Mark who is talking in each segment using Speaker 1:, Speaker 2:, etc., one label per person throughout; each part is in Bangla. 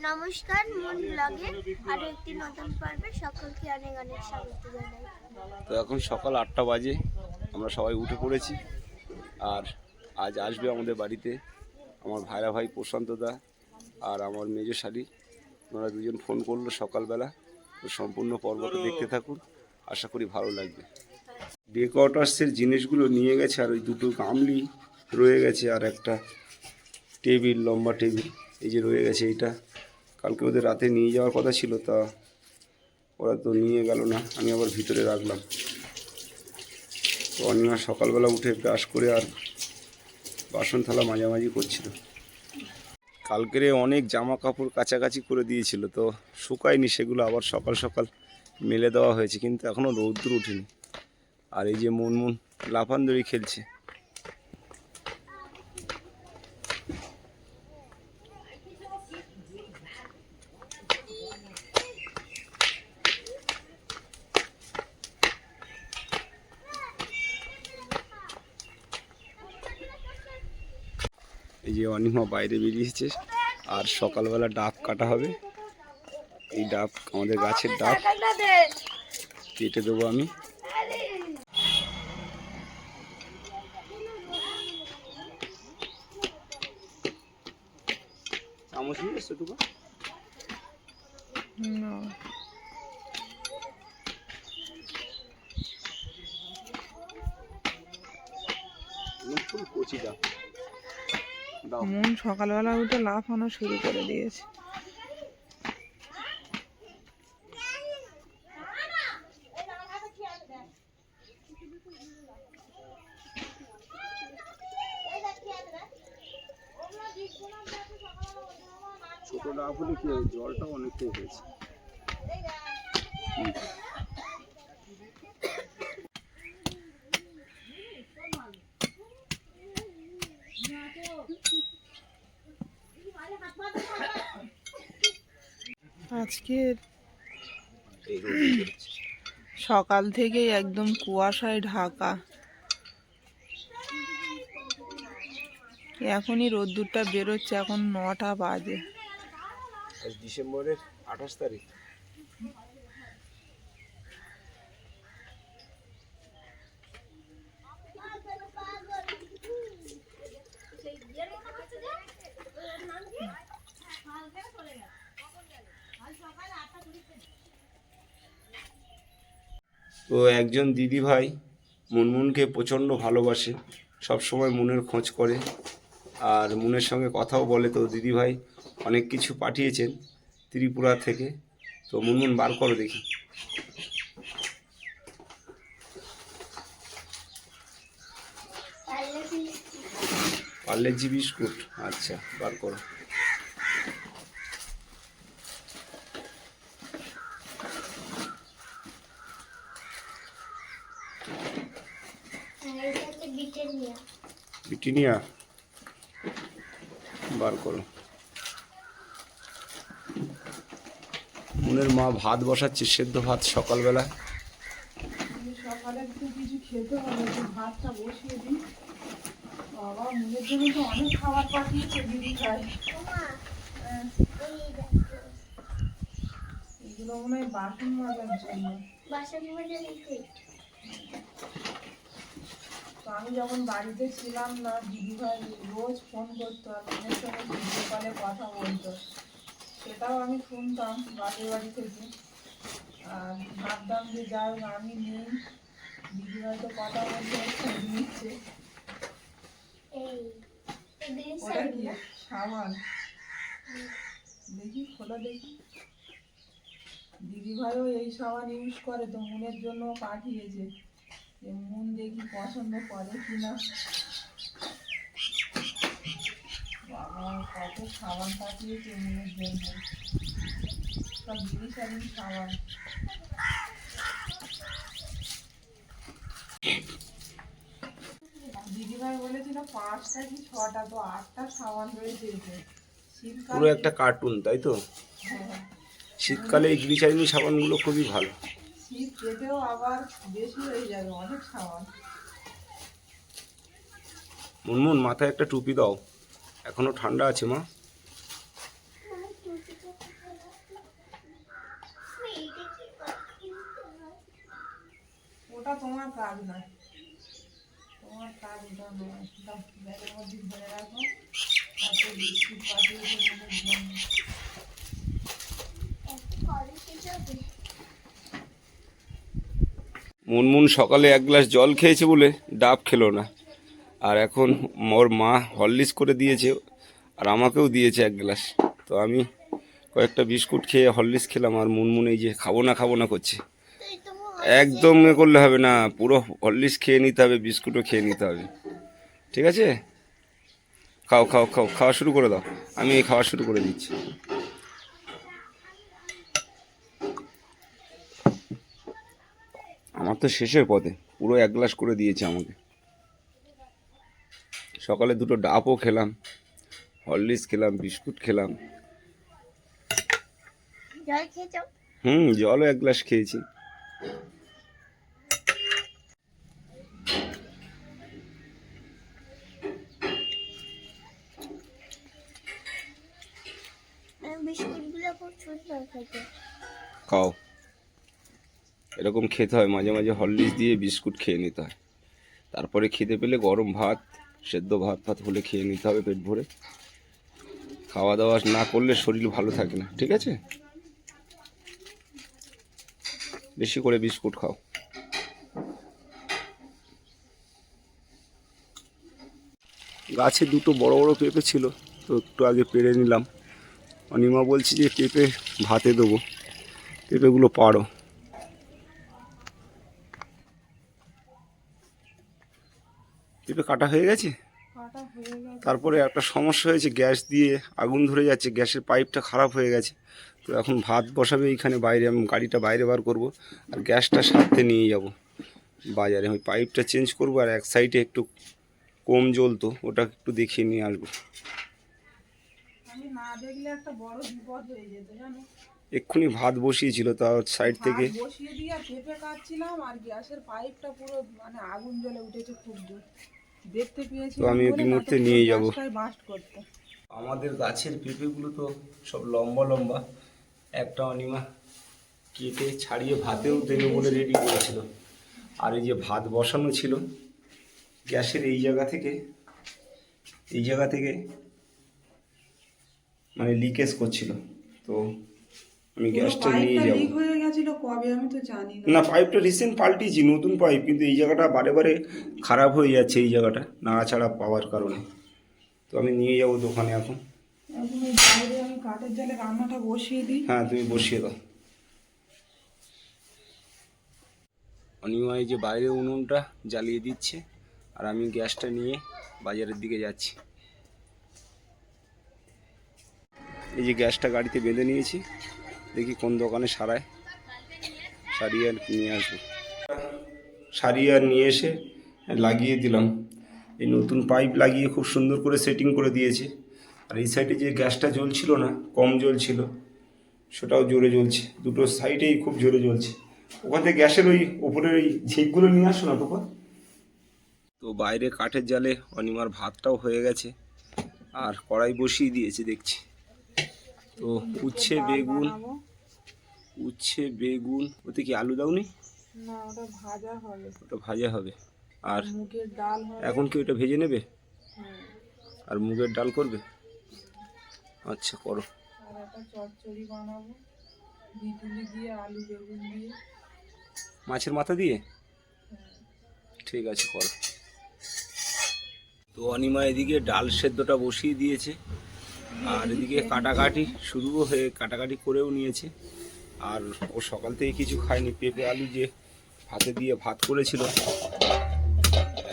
Speaker 1: নমস্কার, মুন ব্লগে আরো একটি নতুন পর্বে সকলকে অনেক অনেক স্বাগত জানাই।
Speaker 2: তো এখন সকাল 8টা বাজে, আমরা সবাই উঠে পড়েছি। আর আজ আসবে আমাদের বাড়িতে আমার ভাইরা ভাই প্রশান্তদা আর আমার মেজো শালি। ওনারা দুজন ফোন করলো সকালবেলা। তো সম্পূর্ণ পর্বটা দেখতে থাকুন, আশা করি ভালো লাগবে। ডে কোয়ার্টার্সের জিনিসগুলো নিয়ে গেছে, আর ওই দুটো গামলি রয়ে গেছে, আর একটা টেবিল, লম্বা টেবিল এই যে রয়ে গেছে। এইটা কালকে ওদের রাতে নিয়ে যাওয়ার কথা ছিল, তা ওরা তো নিয়ে গেল না, আমি আবার ভিতরে রাখলাম। তো অনিমা সকালবেলা উঠে ব্রাশ করে আর বাসন থালা মাঝামাঝি করছিল। কালকেরে অনেক জামা কাপড় কাছাকাছি করে দিয়েছিল, তো শুকায়নি, সেগুলো আবার সকাল সকাল মেলে দেওয়া হয়েছে, কিন্তু এখনও রৌদ্র উঠেনি। আর এই যে মুনমুন লাফান্দড়ি খেলছে। এই যে অনিমা বাইরে বেরিয়েছে, আর সকালবেলা ডাব কাটা হবে। এই ডাব আমাদের গাছের ডাব, কেটে দেবো আমি। চামচ নিয়ে এসছো টুকু? কচি ডাব।
Speaker 3: মন সকালবেলা উঠে লাফানো শুরু করে দিয়েছে।
Speaker 2: ছোট ডাব হলে কি হয়, জলটাও অনেকটাই হয়েছে।
Speaker 3: আজকের সকাল থেকেই একদম কুয়াশায় ঢাকা। এখনই রোদ্দুরটা বেরোচ্ছে, এখন 9টা বাজে।
Speaker 2: আজ ডিসেম্বরের 28 তারিখ। তো একজন দিদি ভাই মুনমুনকে প্রচণ্ড ভালোবাসে, সব সময় মুনের খোঁজ করে আর মুনের সঙ্গে কথাও বলে। তো দিদি ভাই অনেক কিছু পাঠিয়েছেন ত্রিপুরা থেকে। তো মুনমুন বার করো দেখি। পার্লে-জি বিস্কুট, আচ্ছা বার করো। ব্রিটানিয়া বার করো। মুনের মা ভাত বসাচ্ছে, সেদ্ধ ভাত সকালবেলা।
Speaker 3: সকালে কিছু খেতে হবে, ভাতটা বসিয়ে দিই। বাবা, মুনের জন্য তো অনেক খাবার পাঠিয়েছে দিদি ভাই। এগুলো মনে হয় বাসন মাজার জন্য। তো আমি যখন বাড়িতে ছিলাম না, দিদি ভাই রোজ ফোন করতো আর মুনের সঙ্গে ভিডিও কলে কথা বলতো, সেটাও আমি শুনতাম বাড়ির বাড়ি থেকে। আর ভাবতাম যে যাই হোক আমি নেই, দিদি ভাই তো কথা বলতে খোঁজ নিচ্ছে। ওটা কি সাবান? দেখি খোলা দেখি। দিদি ভাইও এই সাবান ইউজ করে, তো মুনের জন্য পাঠিয়েছে, যে মুন দেখি পছন্দ করে কিনা। বাবা, কত সাবান পাঠিয়েছে মুনের জন্য, সব গিরিশালীন সাবান। দিদিভাই বলেছিল 5টা কি 6টা, তো 8টা সাবান রয়েছে।
Speaker 2: পুরো একটা কার্টুন, তাই তো?
Speaker 3: হ্যাঁ,
Speaker 2: শীতকালে এই গ্লিসারিন সাবানগুলো খুবই ভালো।
Speaker 3: শীত কেটেও আবার বেশি হয়ে যাবে, অনেক সাবান।
Speaker 2: মুনমুন মাথায় একটা টুপি দাও, এখনো ঠান্ডা আছে মা।
Speaker 3: তোমার কাজ নয়, তোমার কাজ এটা নয়। ব্যাগের মধ্যে ধরে রাখো, তাতে বিস্কুট পাঠিয়েছে মনের জন্য।
Speaker 1: কলেজে যাবে?
Speaker 2: মুনমুন সকালে এক গ্লাস জল খেয়েছে বলে ডাব খেলো না, আর এখন ওর মা হরলিক্স করে দিয়েছে আর আমাকেও দিয়েছে এক গ্লাস। তো আমি কয়েকটা বিস্কুট খেয়ে হরলিক্স খেলাম, আর মুনমুন এই যে খাবো না করছে।
Speaker 1: তুই তো
Speaker 2: একদম এ করলে হবে না, পুরো হরলিক্স খেয়ে নিতে হবে, বিস্কুটও খেয়ে নিতে হবে, ঠিক আছে? খাও খাও খাও, খাওয়া শুরু করে দাও, আমি এই খাওয়া শুরু করে দিচ্ছি। আমার তো শেষের পথে, পুরো এক গ্লাস করে দিয়েছে আমাকে। সকালে দুটো ডাবও খেলাম, হরলিক্স খেলাম, বিস্কুট খেলাম।
Speaker 1: জল খেয়েছো?
Speaker 2: জলও এক গ্লাস খেয়েছি।
Speaker 1: বিস্কুটগুলো খুব সুন্দর খেতে।
Speaker 2: খাও, এরকম খেতে হয় মাঝে মাঝে, হরলিক্স দিয়ে বিস্কুট খেয়ে নিতে হয়। তারপরে খেতে পেলে গরম ভাত, সেদ্ধ ভাত ফাত হলে খেয়ে নিতে হবে পেট ভরে। খাওয়া দাওয়া না করলে শরীর ভালো থাকে না, ঠিক আছে? বেশি করে বিস্কুট খাও। গাছে দুটো বড় বড় পেঁপে ছিল, তো একটু আগে পেড়ে নিলাম। অনিমা বলছি যে পেঁপে ভাতে দেবো, পেঁপেগুলো পাড়ো। পেঁপে কাটা হয়ে গেছে।
Speaker 3: কাটা হয়ে গেছে।
Speaker 2: তারপরে একটা সমস্যা হয়েছে, গ্যাস দিয়ে আগুন ধরে যাচ্ছে, গ্যাসের পাইপটা খারাপ হয়ে গেছে। তো এখন ভাত বসাবে এইখানে বাইরে, আমি গাড়িটা বাইরে বার করব, আর গ্যাসটা সাথে নিয়ে যাব বাজারে। ওই পাইপটা চেঞ্জ করব, আর এক সাইডে একটু কম জ্বলতো, ওটা একটু দেখিয়ে নিয়ে আসবো।
Speaker 3: আমি না দেখলে একটা বড় বিপদ হয়ে যেত জানো।
Speaker 2: এক্ষুনি ভাত বসিয়েছিল, তার সাইড থেকে
Speaker 3: ভাত বসিয়ে দিয়ে আর পেঁপে কাটছিলাম, আর গ্যাসের পাইপটা পুরো মানে আগুন জ্বলে উঠেছে খুব দূর। দেখতে পেয়েছি
Speaker 2: তো আমি এই মুহূর্তে নিয়ে যাব।
Speaker 3: বাস্ট করতে।
Speaker 2: আমাদের গাছের পেঁপেগুলো তো সব লম্বা লম্বা, একটা অনিমা কেটে ছাড়িয়ে ভাতেও দেবে বলে রেডি করেছিল। আর এই যে ভাত বসানো ছিল, গ্যাসের এই জায়গা থেকে মানে লিকেজ করছিল, তো আমি গ্যাসটা নিয়ে যাব।
Speaker 3: লিক হয়ে গেছিল কবে আমি তো জানি না।
Speaker 2: না, পাইপটা রিসেন্ট পাল্টিয়েছি, নতুন পাইপ, কিন্তু এই জায়গাটা বারে বারে খারাপ হয়ে যাচ্ছে, এই জায়গাটা নাড়াচাড়া পাওয়ার কারণে। তো আমি নিয়ে যাব দোকানে এখন।
Speaker 3: এখন এই বাইরে আমি কাঠের জালে রান্নাটা বসিয়ে দিই।
Speaker 2: হ্যাঁ, তুমি বসিয়ে দাও। অনিমা এই যে বাইরে উনুনটা জ্বালিয়ে দিচ্ছে, আর আমি গ্যাসটা নিয়ে বাজারের দিকে যাচ্ছি। এই যে গ্যাসটা গাড়িতে বেঁধে নিয়েছি, দেখি কোন দোকানে সারিয়ে আর নিয়ে আসবো। সারিয়ে আর নিয়ে এসে লাগিয়ে দিলাম। এই নতুন পাইপ লাগিয়ে খুব সুন্দর করে সেটিং করে দিয়েছে। আর এই সাইডে যে গ্যাসটা জ্বলছিল না, কম জ্বলছিল, সেটাও জোরে জ্বলছে। দুটো সাইডেই খুব জোরে জ্বলছে। ওখান থেকে গ্যাসের ওই ওপরের ওই ঝিকগুলো নিয়ে আসো না টোপা। তো বাইরে কাঠের জালে অনিমার ভাতটাও হয়ে গেছে, আর কড়াই বসিয়ে দিয়েছে দেখছি। তো উচ্ছে বেগুন, ওতে কি আলু দাওনি?
Speaker 3: না, ওটা ভাজা হবে।
Speaker 2: ওটা ভাজা হবে, আর
Speaker 3: মুগের ডাল হবে।
Speaker 2: এখন কি ওটা ভেজে নেবে? আর মুগের ডাল করবে? আচ্ছা, করো।
Speaker 3: আর একটা চচ্চড়ি বানাবো, বিটুলি দিয়ে, আলু বেগুন দিয়ে,
Speaker 2: মাছের মাথা দিয়ে। ঠিক আছে, করো। তো অনিমা এদিকে ডাল সেদ্ধটা বসিয়ে দিয়েছে, আর এদিকে কাটাকাটি করেও নিয়েছে। আর ও সকাল থেকে কিছু খায়নি, পেঁপে আলু যে ভাতে দিয়ে ভাত করেছিল,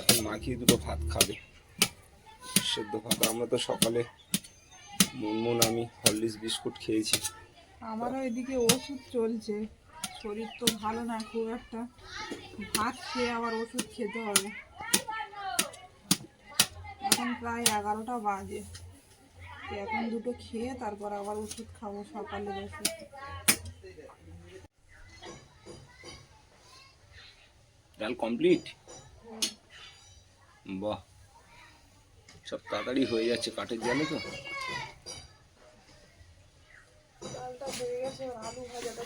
Speaker 2: এখন মাখিয়ে দুটো ভাত খাবে, সেদ্ধ ভাত। আমরা তো সকালে মুনমুন আমি হরলিক্স বিস্কুট খেয়েছি।
Speaker 3: আমারও এদিকে ওষুধ চলছে, শরীর তো ভালো না খুব একটা, ভাত খেয়ে আবার ওষুধ খেতে হবে। এখন প্রায় 11টা বাজে, এখন দুটো খেয়ে তারপর আবার ওষুধ খাবো, সকালের ওষুধ।
Speaker 2: ডাল কমপ্লিট? বাহ, সব তাড়াতাড়ি হয়ে যাচ্ছে কাঠের জালে। তো
Speaker 3: ডালটা হয়ে গেছে, আলু ভাজাটা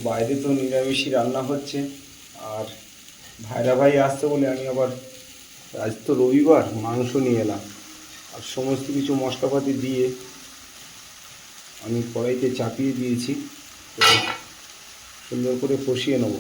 Speaker 2: বাইরে তো নিরামিষই রান্না হচ্ছে, আর ভাইরা ভাই আসছে বলে আমি আবার আজ তো রবিবার মাংস নিয়ে এলাম। আর সমস্ত কিছু মশলাপাতি দিয়ে আমি কড়াইতে চাপিয়ে দিয়েছি, তো সুন্দর করে কষিয়ে নেব।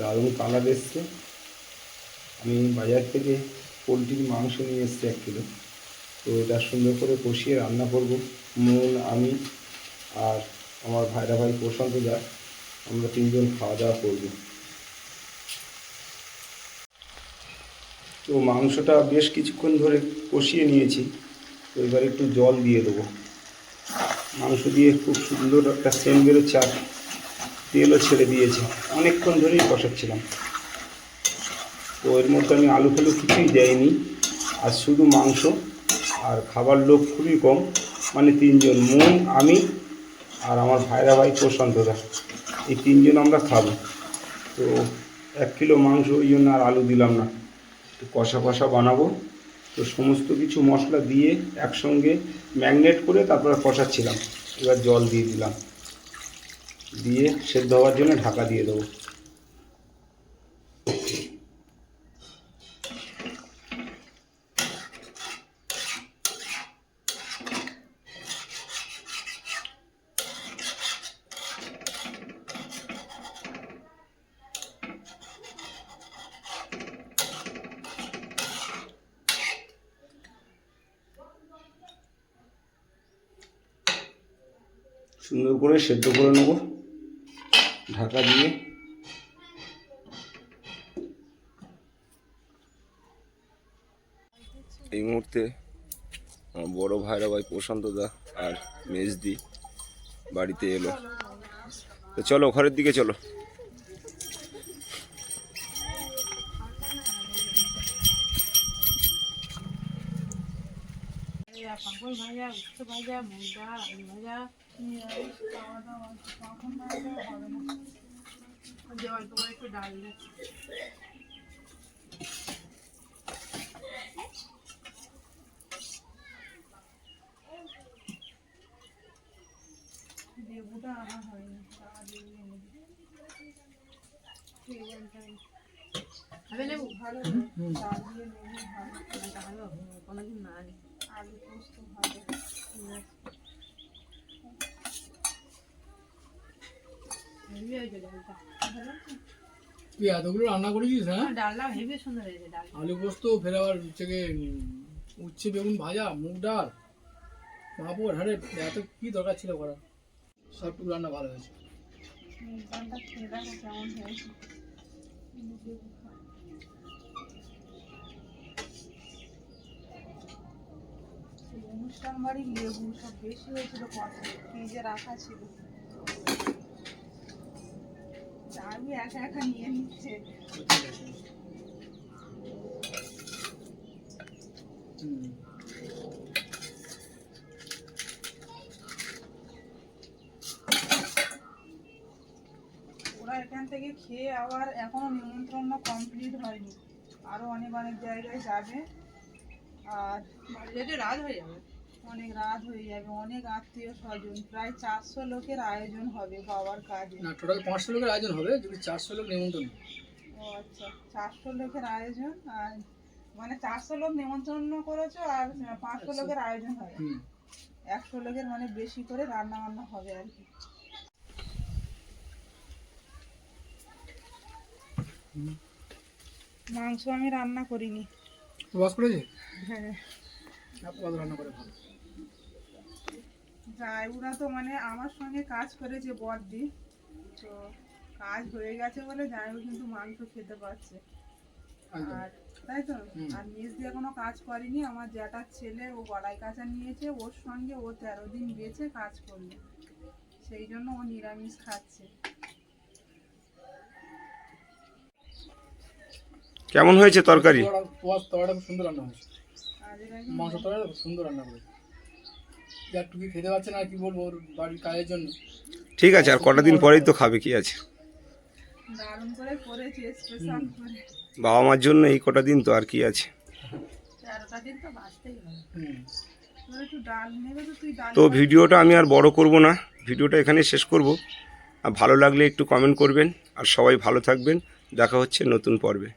Speaker 2: দারুণ কালার এসছে। আমি বাজার থেকে পোলট্রির মাংস নিয়ে এসেছি 1 কিলো, তো এটা সুন্দর করে কষিয়ে রান্না করব। মূল আমি আর আমার ভাইরা ভাই প্রশান্ত দা, আমরা 3 জন খাওয়া দাওয়া করব। তো মাংসটা বেশ কিছুক্ষণ ধরে কষিয়ে নিয়েছি, তো এবার একটু জল দিয়ে দেবো। মাংস দিয়ে খুব সুন্দর একটা সেন্ট বেরোচ্ছে, আর তেলও ছেড়ে দিয়েছে। অনেকক্ষণ ধরেই কষাচ্ছিলাম। তো এর মধ্যে আমি আলু ফালু কিছুই দেয়নি, আর শুধু মাংস। আর খাবার লোক খুবই কম, মানে 3 জন, মন, আমি আর আমার ভাইরা ভাই প্রশান্তদা, এই 3 জন আমরা খাবো। তো 1 কিলো মাংস, ওই জন্য আর আলু দিলাম না, তো কষা কষা বানাবো। তো সমস্ত কিছু মশলা দিয়ে একসঙ্গে ম্যারিনেট করে তারপরে কষাচ্ছিলাম। এবার জল দিয়ে দিলাম, দিয়ে সেদ্ধ হওয়ার জন্য ঢাকা দিয়ে দেবো। সুন্দর করে সেদ্ধ করে নেব ঢাকা দিয়ে। এই মুহূর্তে আমার বড় ভাইরা ভাই প্রশান্তদা আর মেজদি বাড়িতে এলো। তো চলো ঘরের দিকে চলো।
Speaker 3: পাঁপড় ভাজা, উচ্ছে ভাজা, মুগ ডাল, আলু ভাজা, খাওয়া দাওয়া তখন ভাজা হবে না, যে অল্প করে একটু ডাল দিচ্ছি। লেবুটা আনা হয়নি, লেবু ভালো, ডাল দিয়ে লেবু ভালো, কোনোদিন না আনি। আলু পোস্ত ভালো,
Speaker 4: তুই এতগুলো রান্না করেছিস? হ্যাঁ,
Speaker 3: ডালটা হেভি সুন্দর হয়েছে। ডাল,
Speaker 4: আলু পোস্ত, ফের আবার থেকে উচ্ছে বেগুন ভাজা, মুগ ডাল, পাঁপড়। হ্যাঁ, এত কি দরকার ছিল করা? সবটুকু রান্না ভালো হয়েছে।
Speaker 3: ডালটা খেয়ে দেখো কেমন হয়েছে। অনুষ্ঠান বাড়ির লেবু সব বেশি হয়েছিল, ফ্রিজে রাখা ছিল, আমি একা একা নিয়ে নিচ্ছে। ওরা এখান থেকে খেয়ে আবার এখনো নিমন্ত্রণ কমপ্লিট হয়নি, আরো অনেক অনেক জায়গায় যাবে, আর বাড়িতে রাত হয়ে যাবে, অনেক রাত হয়ে যাবে। অনেক আত্মীয় স্বজন, প্রায় 400 লোকের আয়োজন হবে বাবার কাজে।
Speaker 4: না, টোটাল 500 লোকের আয়োজন হবে, যদি 400 লোক নিমন্ত্রণ।
Speaker 3: ও আচ্ছা, 400 লোকের আয়োজন, আর মানে 400 লোক নিমন্ত্রণ করেছো, আর 500 লোকের আয়োজন হবে। 100 লোকের মানে বেশি করে রান্না বান্না হবে আর কি। মাংস আমি রান্না করিনি।
Speaker 4: বাস করেছে?
Speaker 3: হ্যাঁ,
Speaker 4: কত রান্না করে ভালো।
Speaker 3: যাই, ওরা তো মানে আমার সঙ্গে কাজ করেছে বড়দি, তো কাজ হয়ে গেছে বলে যাইও কিন্তু মাংস খেতে পারছে। আর তাই তো, আর মেজদি এখনো কাজ করেনি। আমার জ্যাঠার ছেলে, ও গলায় কাঁচা নিয়েছে, ওর সঙ্গে ও 13 দিন গেছে কাজ করলে, সেই জন্য ও নিরামিষ খাচ্ছে।
Speaker 2: কেমন হয়েছে তরকারি?
Speaker 4: তরকারিটা খুব সুন্দর রান্না হয়েছে, মাংস তরকারিটা খুব সুন্দর রান্না করেছে। একটু কি খেতে পারছে না, কি বলবো, ওর বাড়ির কাজের জন্য।
Speaker 2: ঠিক আছে, আর কটা দিন পরেই তো খাবে, কি আছে।
Speaker 3: দারুণ করে করেছি স্পেশাল করে।
Speaker 2: বাবা মার জন্য এই কটা দিন তো, আর কি আছে।
Speaker 3: 13টা দিন তো বাঁচতেই হবে।
Speaker 4: হুম।
Speaker 3: তোর একটু ডাল নেবে তো, তুই ডাল
Speaker 2: তো ভিডিওটা আমি আর বড় করব না, ভিডিওটা এখানে শেষ করব। আর ভালো লাগলে একটু কমেন্ট করবেন, আর সবাই ভালো থাকবেন। দেখা হচ্ছে নতুন পর্বে।